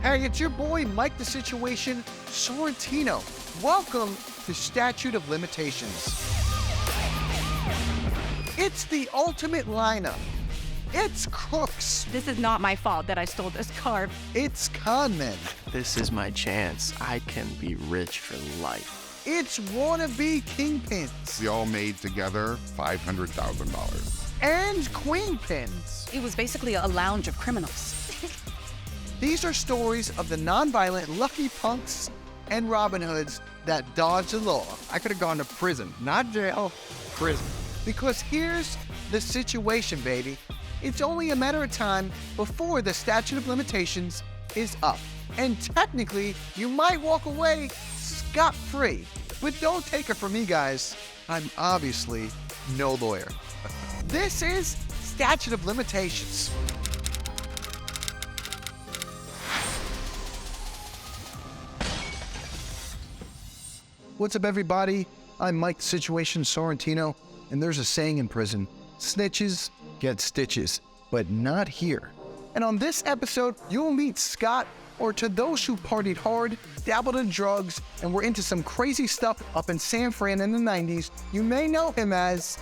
Hey, it's your boy, Mike the Situation, Sorrentino. Welcome to Statute of Limitations. It's the ultimate lineup. It's crooks. This is not my fault that I stole this car. It's con men. This is my chance. I can be rich for life. It's wannabe kingpins. We all made together $500,000. And queen pins. It was basically a lounge of criminals. These are stories of the non-violent lucky punks and Robin Hoods that dodge the law. I could have gone to prison, not jail, prison. Because here's the situation, baby. It's only a matter of time before the statute of limitations is up. And technically, you might walk away scot-free. But don't take it from me, guys. I'm obviously no lawyer. This is Statute of Limitations. What's up, everybody? I'm Mike the Situation Sorrentino, and there's a saying in prison: snitches get stitches, but not here. And on this episode, you'll meet Scott, or to those who partied hard, dabbled in drugs, and were into some crazy stuff up in San Fran in the 90s, you may know him as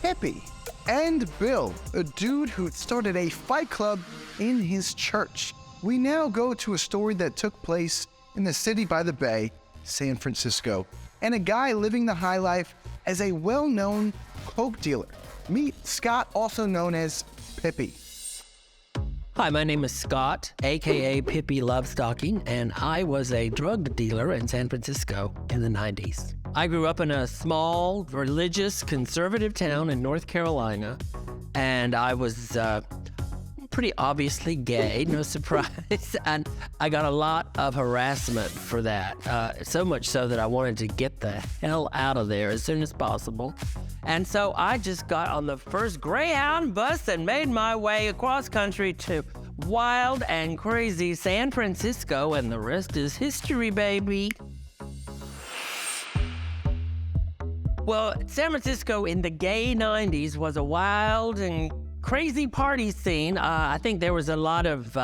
Pippi. And Bill, a dude who started a fight club in his church. We now go to a story that took place in the city by the bay, San Francisco, and a guy living the high life as a well-known coke dealer. Meet Scott, also known as Pippi. Hi, my name is Scott, aka Pippi Lovestocking, and I was a drug dealer in San Francisco in the 90s. I grew up in a small, religious, conservative town in North Carolina, and I was pretty obviously gay, no surprise, and I got a lot of harassment for that, so much so that I wanted to get the hell out of there as soon as possible. And so I just got on the first Greyhound bus and made my way across country to wild and crazy San Francisco, and the rest is history, baby. Well, San Francisco in the gay 90s was a wild and crazy party scene. I think there was a lot of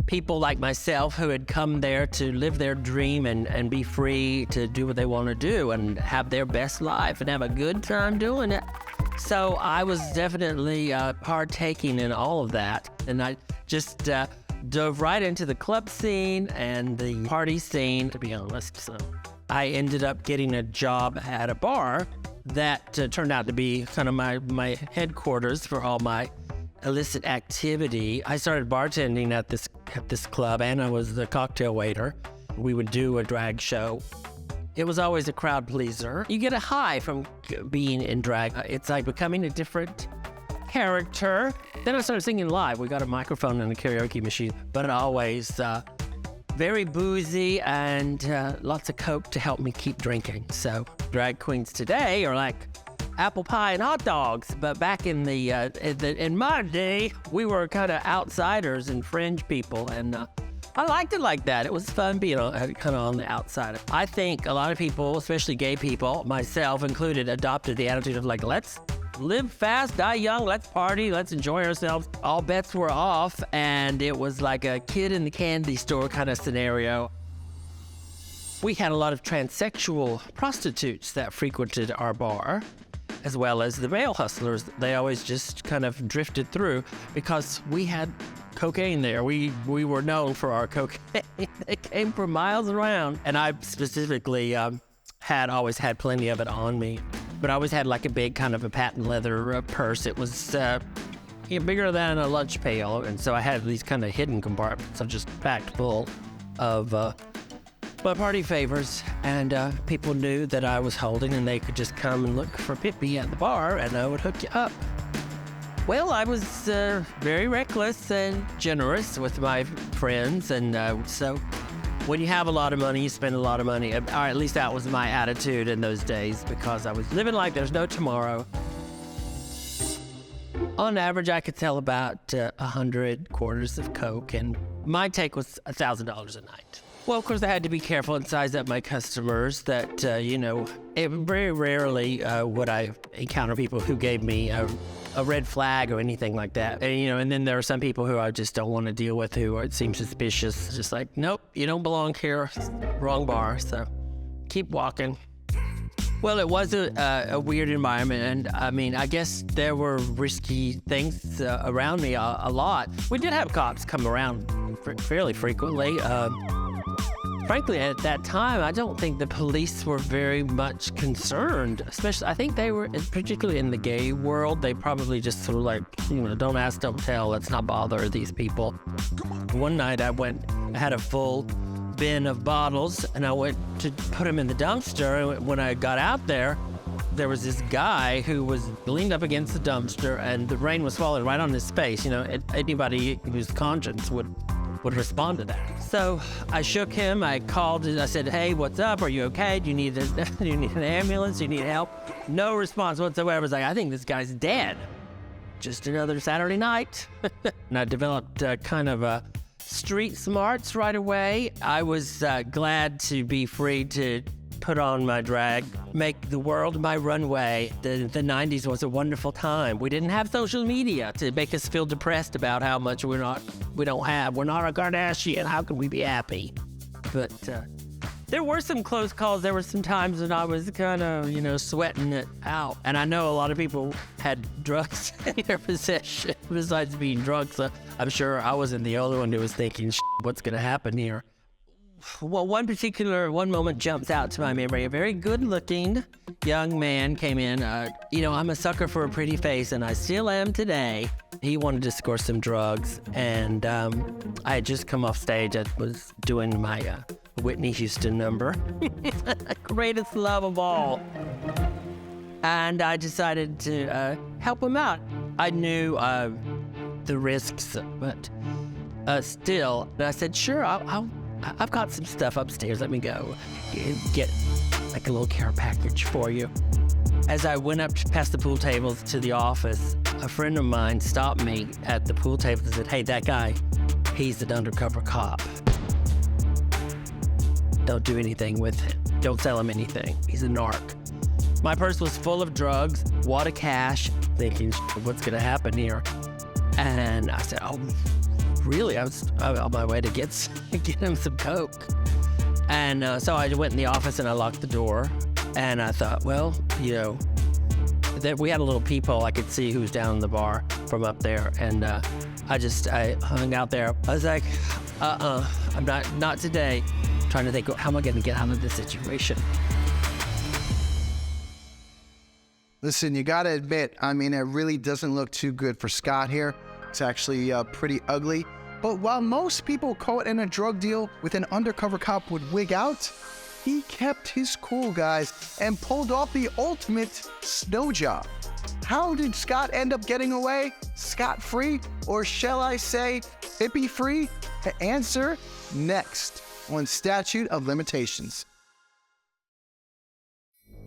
people like myself who had come there to live their dream and be free to do what they want to do and have their best life and have a good time doing it. So I was definitely partaking in all of that. And I just dove right into the club scene and the party scene, to be honest. So I ended up getting a job at a bar that turned out to be kind of my headquarters for all my illicit activity. I started bartending at this club, and I was the cocktail waiter. We would do a drag show. It was always a crowd pleaser. You get a high from being in drag. It's like becoming a different character. Then I started singing live. We got a microphone and a karaoke machine, but always very boozy and lots of coke to help me keep drinking. So drag queens today are like apple pie and hot dogs, but back in in my day, we were kind of outsiders and fringe people, and I liked it like that. It was fun being kind of on the outside. I think a lot of people, especially gay people, myself included, adopted the attitude of like, let's live fast, die young, let's party, let's enjoy ourselves. All bets were off, and it was like a kid in the candy store kind of scenario. We had a lot of transsexual prostitutes that frequented our bar, as well as the male hustlers. They always just kind of drifted through because we had cocaine there. We were known for our cocaine. It came from miles around. And I specifically always had plenty of it on me. But I always had like a big kind of a patent leather purse. It was bigger than a lunch pail. And so I had these kind of hidden compartments. I'm just packed full of my party favors, and people knew that I was holding, and they could just come and look for Pippi at the bar, and I would hook you up. Well, I was very reckless and generous with my friends, and so when you have a lot of money, you spend a lot of money, or at least that was my attitude in those days, because I was living like there's no tomorrow. On average, I could sell about 100 quarters of coke, and my take was $1,000 a night. Well, of course, I had to be careful and size up my customers that, very rarely would I encounter people who gave me a red flag or anything like that. And then there are some people who I just don't want to deal with who it seems suspicious. Just like, nope, you don't belong here. Wrong bar. So keep walking. Well, it was a weird environment, and I mean, I guess there were risky things around me a lot. We did have cops come around fairly frequently. Frankly, at that time, I don't think the police were very much concerned. Especially, I think they were, particularly in the gay world, they probably just sort of like, don't ask, don't tell, let's not bother these people. One night I had a full bin of bottles, and I went to put them in the dumpster. And when I got out there was this guy who was leaned up against the dumpster, and the rain was falling right on his face. Anybody whose conscience would respond to that. So I shook him. I called and I said, "Hey, what's up? Are you okay? Do you need an ambulance? Do you need help?" No response whatsoever. I was like, "I think this guy's dead. Just another Saturday night." And I developed kind of a street smarts right away. I was glad to be free to put on my drag, make the world my runway. The 90s was a wonderful time. We didn't have social media to make us feel depressed about how much we're not a Kardashian. How can we be happy? But there were some close calls. There were some times when I was kind of, sweating it out. And I know a lot of people had drugs in their possession besides being drunk. So I'm sure I wasn't the only one who was thinking, what's going to happen here? Well, one moment jumps out to my memory. A very good-looking young man came in. I'm a sucker for a pretty face, and I still am today. He wanted to score some drugs, and I had just come off stage. I was doing my Whitney Houston number, greatest love of all. And I decided to help him out. I knew the risks, but still, I said, sure, I've got some stuff upstairs. Let me go get like a little care package for you. As I went up past the pool tables to the office, a friend of mine stopped me at the pool table and said, "Hey, that guy, he's an undercover cop. Don't do anything with him. Don't sell him anything. He's a narc." My purse was full of drugs, wad of cash, thinking, what's gonna happen here? And I said, "Oh, really?" I was on my way to get him some coke. And so I went in the office and I locked the door. And I thought, well, that we had a little peephole. I could see who was down in the bar from up there. And I hung out there. I was like, I'm not today. Trying to think, how am I going to get out of this situation? Listen, you got to admit, it really doesn't look too good for Scott here. It's actually pretty ugly. But while most people caught in a drug deal with an undercover cop would wig out, he kept his cool, guys, and pulled off the ultimate snow job. How did Scott end up getting away? Scot-free? Or shall I say, hippie-free? The answer next on Statute of Limitations.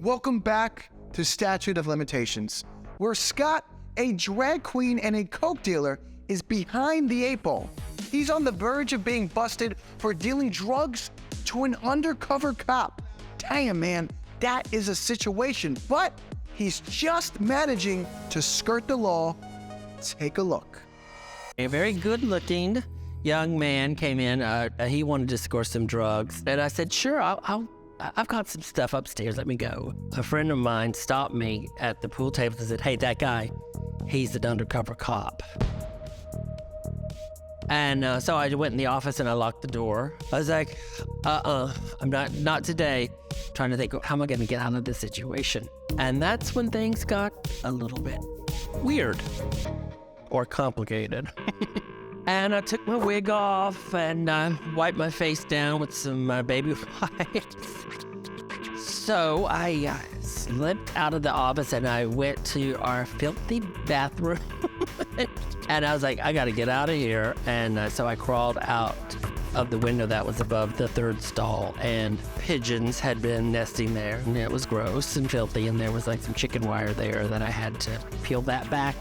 Welcome back to Statute of Limitations, where Scott, a drag queen and a coke dealer, is behind the 8 ball. He's on the verge of being busted for dealing drugs to an undercover cop. Damn, man, that is a situation, but he's just managing to skirt the law. Take a look. A very good-looking young man came in. He wanted to score some drugs. And I said, sure, I've got some stuff upstairs. Let me go. A friend of mine stopped me at the pool table and said, "Hey, that guy, he's an undercover cop." And so I went in the office and I locked the door. I was like, I'm not today. Trying to think, how am I going to get out of this situation? And that's when things got a little bit weird or complicated. And I took my wig off and wiped my face down with some baby wipes. So I slipped out of the office and I went to our filthy bathroom. And I was like, I got to get out of here. And so I crawled out of the window that was above the 3rd stall, and pigeons had been nesting there, and it was gross and filthy, and there was like some chicken wire there that I had to peel that back.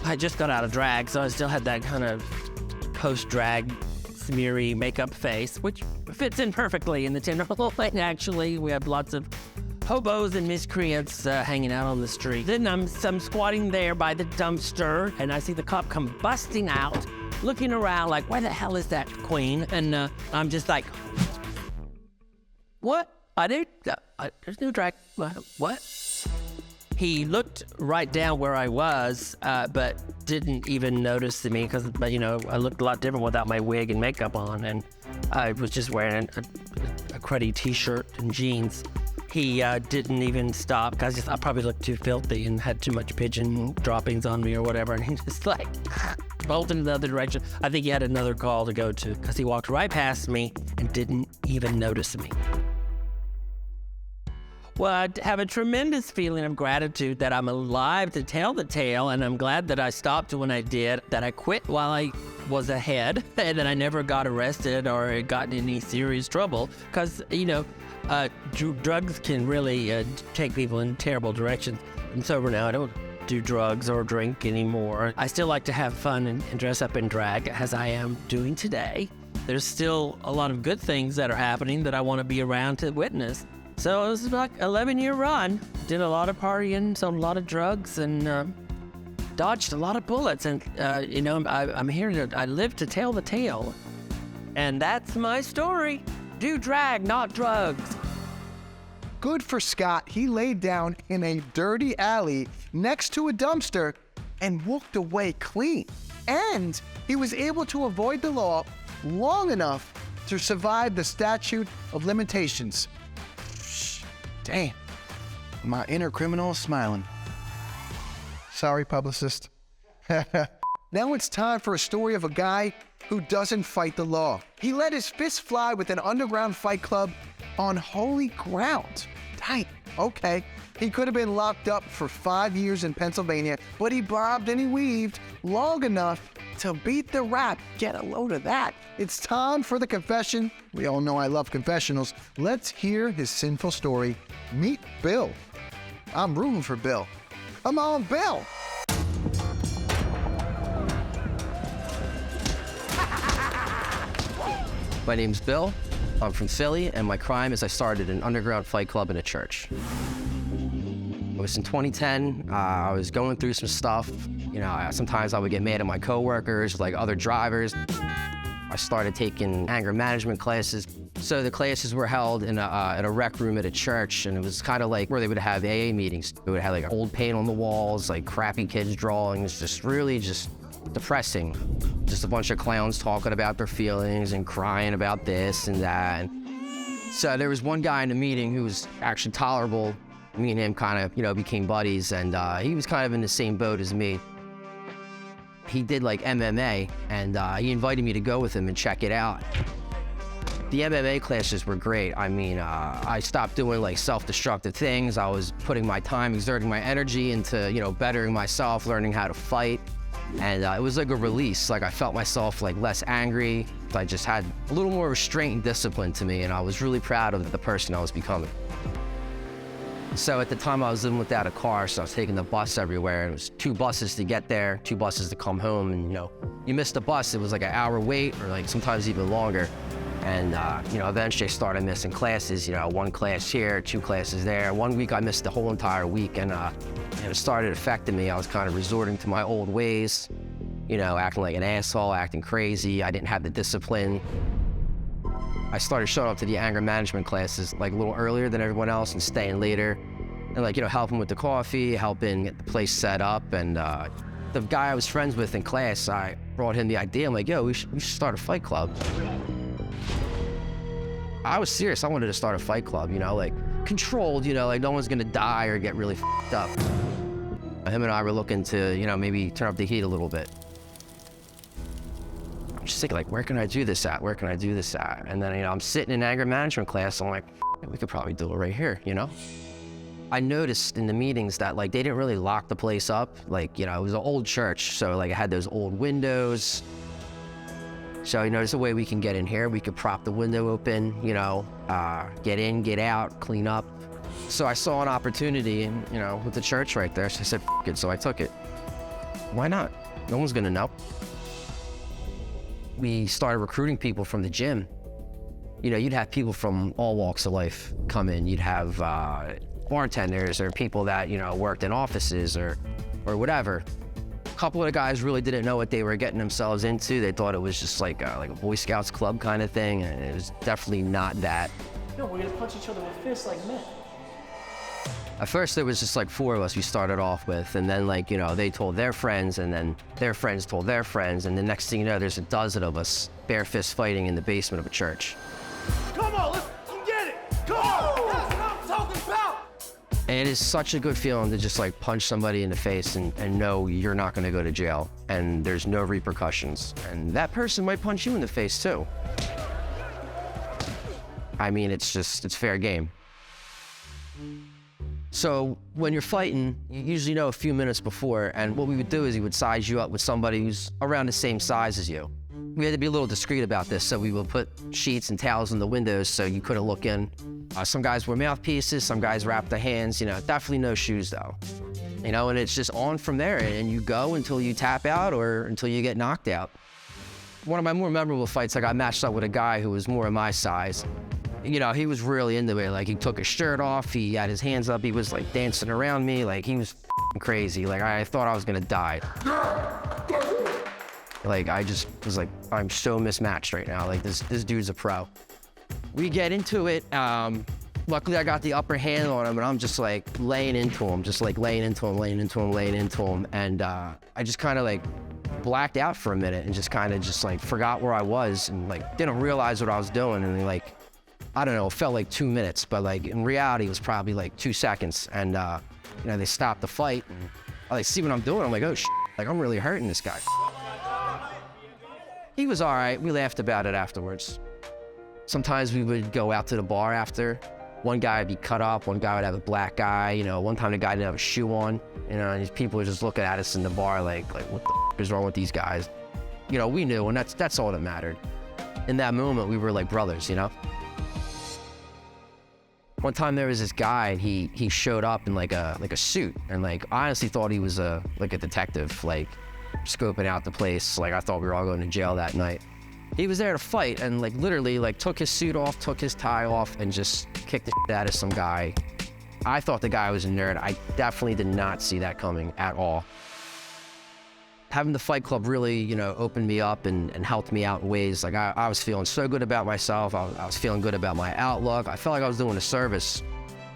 I just got out of drag, so I still had that kind of post-drag smeary makeup face, which fits in perfectly in the Tenderloin, actually. We have lots of hobos and miscreants hanging out on the street. Then I'm squatting there by the dumpster, and I see the cop come busting out, looking around like, where the hell is that queen? And I'm just like, what? There's no drag. What? He looked right down where I was, but didn't even notice me because, I looked a lot different without my wig and makeup on, and I was just wearing a cruddy t-shirt and jeans. He didn't even stop because I probably looked too filthy and had too much pigeon droppings on me or whatever, and he just like bolted in the other direction. I think he had another call to go to because he walked right past me and didn't even notice me. Well, I have a tremendous feeling of gratitude that I'm alive to tell the tale, and I'm glad that I stopped when I did, that I quit while I was ahead, and that I never got arrested or got in any serious trouble, because, drugs can really take people in terrible directions. I'm sober now. I don't do drugs or drink anymore. I still like to have fun and dress up in drag, as I am doing today. There's still a lot of good things that are happening that I want to be around to witness. So it was like an 11-year run. Did a lot of partying, sold a lot of drugs, and dodged a lot of bullets. And, I'm here I live to tell the tale. And that's my story. Do drag, not drugs. Good for Scott. He laid down in a dirty alley next to a dumpster and walked away clean. And he was able to avoid the law long enough to survive the statute of limitations. Damn, my inner criminal is smiling. Sorry, publicist. Now it's time for a story of a guy who doesn't fight the law. He let his fist fly with an underground fight club on holy ground. Dang, okay. He could have been locked up for 5 years in Pennsylvania, but he bobbed and he weaved long enough to beat the rap. Get a load of that. It's time for the confession. We all know I love confessionals. Let's hear his sinful story. Meet Bill. I'm rooting for Bill. Come on, Bill. My name's Bill. I'm from Philly, and my crime is I started an underground fight club in a church. It was in 2010. I was going through some stuff. Sometimes I would get mad at my coworkers, like other drivers. I started taking anger management classes. So the classes were held in a rec room at a church, and it was kind of like where they would have AA meetings. They would have like old paint on the walls, like crappy kids' drawings, just really just depressing. Just a bunch of clowns talking about their feelings and crying about this and that. So there was one guy in the meeting who was actually tolerable. Me and him kind of, became buddies, and he was kind of in the same boat as me. He did like MMA, and he invited me to go with him and check it out. The MMA classes were great. I stopped doing like self-destructive things. I was putting my time, exerting my energy into, bettering myself, learning how to fight. And it was like a release. Like I felt myself like less angry. I just had a little more restraint and discipline to me, and I was really proud of the person I was becoming. So at the time I was living without a car, so I was taking the bus everywhere. It was 2 buses to get there, 2 buses to come home, and you missed the bus, it was like an hour wait, or like sometimes even longer. And eventually I started missing classes, 1 class here, 2 classes there. One week I missed the whole entire week, and it started affecting me. I was kind of resorting to my old ways, acting like an asshole, acting crazy. I didn't have the discipline. I started showing up to the anger management classes like a little earlier than everyone else and staying later, and helping with the coffee, helping get the place set up. And the guy I was friends with in class, I brought him the idea. I'm like, yo, we should start a fight club. I was serious. I wanted to start a fight club, controlled, like no one's gonna die or get really f***ed up. Him and I were looking to, maybe turn up the heat a little bit. I'm just thinking, like, where can I do this at? Where can I do this at? And then, I'm sitting in anger management class. I'm like, we could probably do it right here, I noticed in the meetings that, like, they didn't really lock the place up. Like, it was an old church, so, like, it had those old windows. So, there's a way we can get in here. We could prop the window open, get in, get out, clean up. So I saw an opportunity, with the church right there. So I said, F it, so I took it. Why not? No one's gonna know. we started recruiting people from the gym. You know, you'd have people from all walks of life come in. You'd have bartenders or people that, you know, worked in offices or whatever. A couple of the guys really didn't know what they were getting themselves into. They thought it was just like a Boy Scouts club kind of thing, and it was definitely not that. No, we're gonna punch each other with fists like men. At first, there was just like 4 of us we started off with, and then like, you know, they told their friends, and then their friends told their friends, and the next thing you know, there's a dozen of us bare fist fighting in the basement of a church. Come on, let's get it! Come on! That's what I'm talking about! And it is such a good feeling to just like punch somebody in the face and know you're not gonna go to jail, and there's no repercussions. And that person might punch you in the face too. I mean, it's fair game. So when you're fighting, you usually know a few minutes before, and what we would do is he would size you up with somebody who's around the same size as you. We had to be a little discreet about this, so we would put sheets and towels in the windows so you couldn't look in. Some guys wore mouthpieces, some guys wrapped their hands, you know, definitely no shoes though. You know, and it's just on from there, and you go until you tap out or until you get knocked out. One of my more memorable fights, I got matched up with a guy who was more of my size. You know, he was really into it. Like, he took his shirt off, he had his hands up, he was like dancing around me, like he was crazy. Like, I thought I was gonna die. Like, I just was like, I'm so mismatched right now. Like, this dude's a pro. We get into it. Luckily, I got the upper hand on him, and I'm just like laying into him, and I just kind of like blacked out for a minute and just kind of just like forgot where I was and like didn't realize what I was doing, and like, I don't know, it felt like 2 minutes, but like in reality, it was probably like 2 seconds. And you know, they stopped the fight, and I like see what I'm doing. I'm like, oh shit, like I'm really hurting this guy. He was all right. We laughed about it afterwards. Sometimes we would go out to the bar after. One guy would be cut up, one guy would have a black eye. You know, one time the guy didn't have a shoe on. You know, and these people were just looking at us in the bar like what the f is wrong with these guys? You know, we knew, and that's all that mattered. In that moment, we were like brothers, you know? One time there was this guy, and he showed up in like a suit, and like I honestly thought he was like a detective, like scoping out the place. Like I thought we were all going to jail that night. He was there to fight, and like literally like took his suit off, took his tie off, and just kicked the shit out of some guy. I thought the guy was a nerd. I definitely did not see that coming at all. Having the Fight Club really, you know, opened me up and helped me out in ways. Like I was feeling so good about myself. I was feeling good about my outlook. I felt like I was doing a service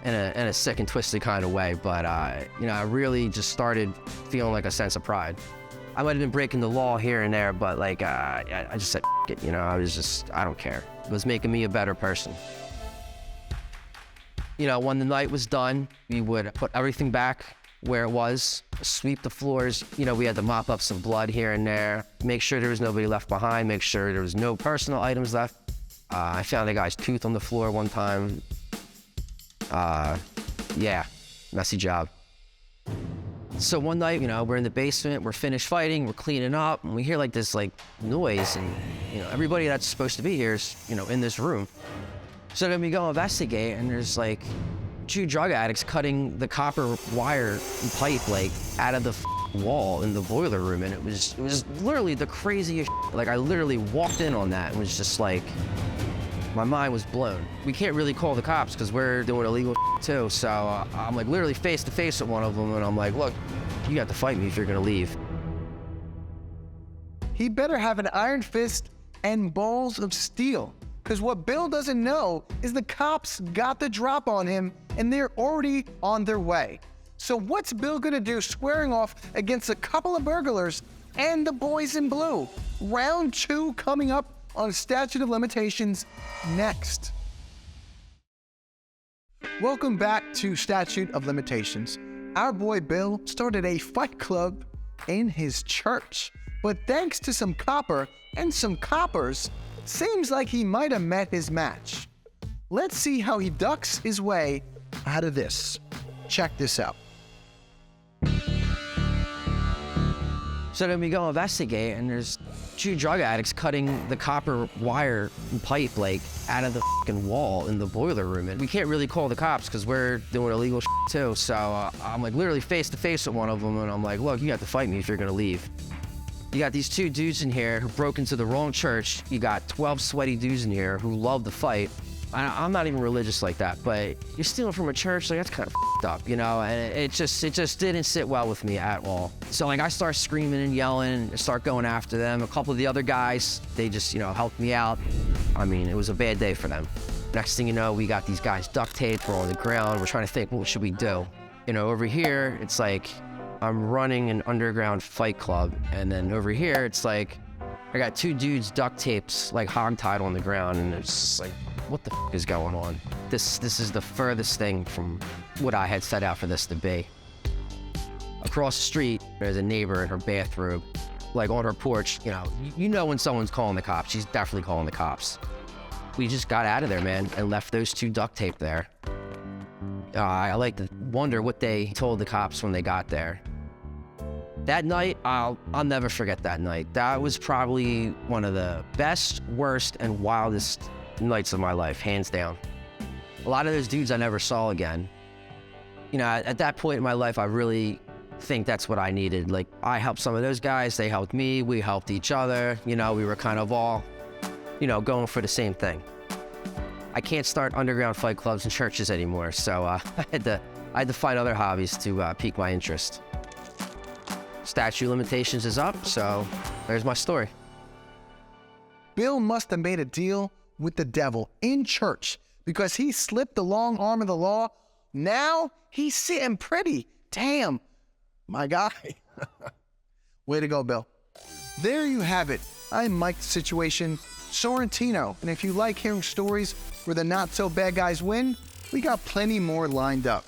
in a sick and twisted kind of way. But you know, I really just started feeling like a sense of pride. I might have been breaking the law here and there, but like I just said, F it, you know. I don't care. It was making me a better person. You know, when the night was done, we would put everything back where it was, sweep the floors. You know, we had to mop up some blood here and there, make sure there was nobody left behind, make sure there was no personal items left. I found a guy's tooth on the floor one time. Yeah, messy job. So one night, you know, we're in the basement, we're finished fighting, we're cleaning up, and we hear like this like noise, and you know, everybody that's supposed to be here is, you know, in this room. So then we go investigate, and there's like 2 drug addicts cutting the copper wire and pipe like out of the wall in the boiler room, and it was literally the craziest shit. Like I literally walked in on that and was just like, my mind was blown. We can't really call the cops because we're doing illegal too. So I'm like literally face to face with one of them, and I'm like, look, you got to fight me if you're gonna leave. He better have an iron fist and balls of steel, because what Bill doesn't know is the cops got the drop on him and they're already on their way. So what's Bill gonna do squaring off against a couple of burglars and the boys in blue? Round 2 coming up on Statute of Limitations next. Welcome back to Statute of Limitations. Our boy Bill started a fight club in his church, but thanks to some copper and some coppers, seems like he might have met his match. Let's see how he ducks his way out of this. Check this out. So then we go investigate, and there's 2 drug addicts cutting the copper wire and pipe like out of the fucking wall in the boiler room. And we can't really call the cops because we're doing illegal too. So I'm like literally face to face with one of them, and I'm like, look, you have to fight me if you're gonna leave. You got these 2 dudes in here who broke into the wrong church. You got 12 sweaty dudes in here who love to fight. I'm not even religious like that, but you're stealing from a church, like that's kind of f***ed up, you know? And it just didn't sit well with me at all. So like I start screaming and yelling and start going after them. A couple of the other guys, they just, helped me out. I mean, it was a bad day for them. Next thing you know, we got these guys duct taped, we're on the ground, we're trying to think, what should we do? Over here, it's like I'm running an underground fight club, and then over here, it's like I got 2 dudes duct taped, like hogtied on the ground, and it's just like, what the f is going on? This is the furthest thing from what I had set out for this to be. Across the street, there's a neighbor in her bathroom, like on her porch, you know when someone's calling the cops, she's definitely calling the cops. We just got out of there, man, and left those 2 duct tape there. I like to wonder what they told the cops when they got there. That night, I'll never forget that night. That was probably one of the best, worst, and wildest nights of my life, hands down. A lot of those dudes I never saw again. At that point in my life, I really think that's what I needed. Like, I helped some of those guys, they helped me, we helped each other. We were kind of all, going for the same thing. I can't start underground fight clubs and churches anymore, so I had to find other hobbies to pique my interest. Statute of Limitations is up, so there's my story. Bill must have made a deal with the devil in church because he slipped the long arm of the law. Now he's sitting pretty. Damn, my guy. Way to go, Bill. There you have it. I'm Mike Situation Sorrentino, and if you like hearing stories where the not-so-bad guys win, we got plenty more lined up.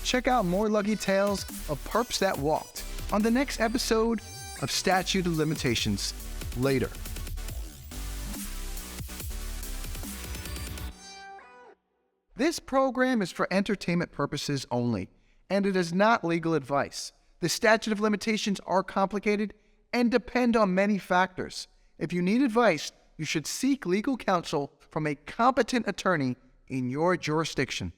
Check out more lucky tales of perps that walked on the next episode of Statute of Limitations later. This program is for entertainment purposes only, and it is not legal advice. The statute of limitations are complicated and depend on many factors. If you need advice, you should seek legal counsel from a competent attorney in your jurisdiction.